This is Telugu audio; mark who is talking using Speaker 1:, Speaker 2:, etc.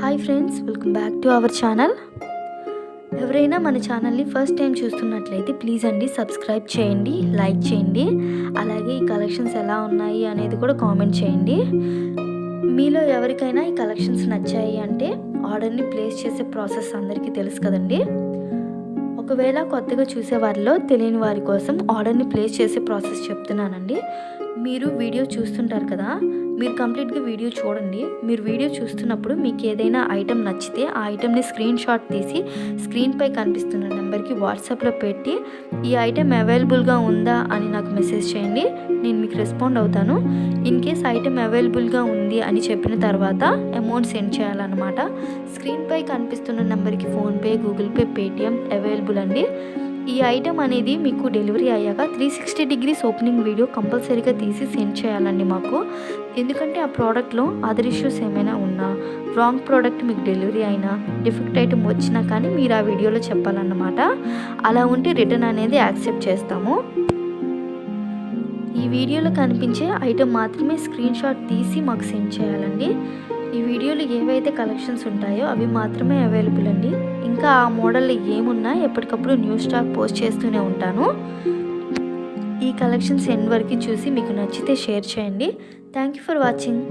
Speaker 1: Hi friends, welcome back to our channel. ఎవరైనా మన ఛానల్ని ఫస్ట్ టైం చూస్తున్నట్లయితే ప్లీజ్ అండి సబ్స్క్రైబ్ చేయండి, లైక్ చేయండి. అలాగే ఈ కలెక్షన్స్ ఎలా ఉన్నాయి అనేది కూడా కామెంట్ చేయండి. మీలో ఎవరికైనా ఈ కలెక్షన్స్ నచ్చాయి అంటే ఆర్డర్ని ప్లేస్ చేసే ప్రాసెస్ అందరికీ తెలుసు కదండి. ఒకవేళ కొత్తగా చూసే వారిలో తెలియని వారి కోసం ఆర్డర్ని ప్లేస్ చేసే ప్రాసెస్ చెప్తున్నానండి. మీరు వీడియో చూస్తుంటారు కదా, మీరు కంప్లీట్గా వీడియో చూడండి. మీరు వీడియో చూస్తున్నప్పుడు మీకు ఏదైనా ఐటెం నచ్చితే ఆ ఐటెంని స్క్రీన్ షాట్ తీసి స్క్రీన్పై కనిపిస్తున్న నెంబర్కి వాట్సాప్లో పెట్టి ఈ ఐటెం అవైలబుల్గా ఉందా అని నాకు మెసేజ్ చేయండి. నేను మీకు రెస్పాండ్ అవుతాను. ఇన్ కేస్ ఐటెం అవైలబుల్గా ఉంది అని చెప్పిన తర్వాత అమౌంట్ సెండ్ చేయాలన్నమాట. స్క్రీన్పై కనిపిస్తున్న నెంబర్కి PhonePe, Google pay, Paytm available అండి. ఈ ఐటెం అనేది మీకు డెలివరీ అయ్యాక 360 డిగ్రీస్ ఓపెనింగ్ వీడియో కంపల్సరీగా తీసి సెండ్ చేయాలండి మాకు. ఎందుకంటే ఆ ప్రోడక్ట్లో అదర్ ఇష్యూస్ ఏమైనా ఉన్నా, రాంగ్ ప్రోడక్ట్ మీకు డెలివరీ అయినా, డిఫెక్ట్ ఐటెం వచ్చినా కానీ మీరు ఆ వీడియోలో చెప్పాలన్నమాట. అలా ఉంటే రిటర్న్ అనేది యాక్సెప్ట్ చేస్తాము. ఈ వీడియోలో కనిపించే ఐటెం మాత్రమే స్క్రీన్ షాట్ తీసి మాకు సెండ్ చేయాలండి. ఈ వీడియోలో ఏవైతే కలెక్షన్స్ ఉంటాయో అవి మాత్రమే అవైలబుల్ అండి. ఇంకా ఆ మోడల్లో ఏమున్నా ఎప్పటికప్పుడు న్యూ స్టాక్ పోస్ట్ చేస్తూనే ఉంటాను. ఈ కలెక్షన్స్ ఎండ్ వరకు చూసి మీకు నచ్చితే షేర్ చేయండి. Thank you for watching.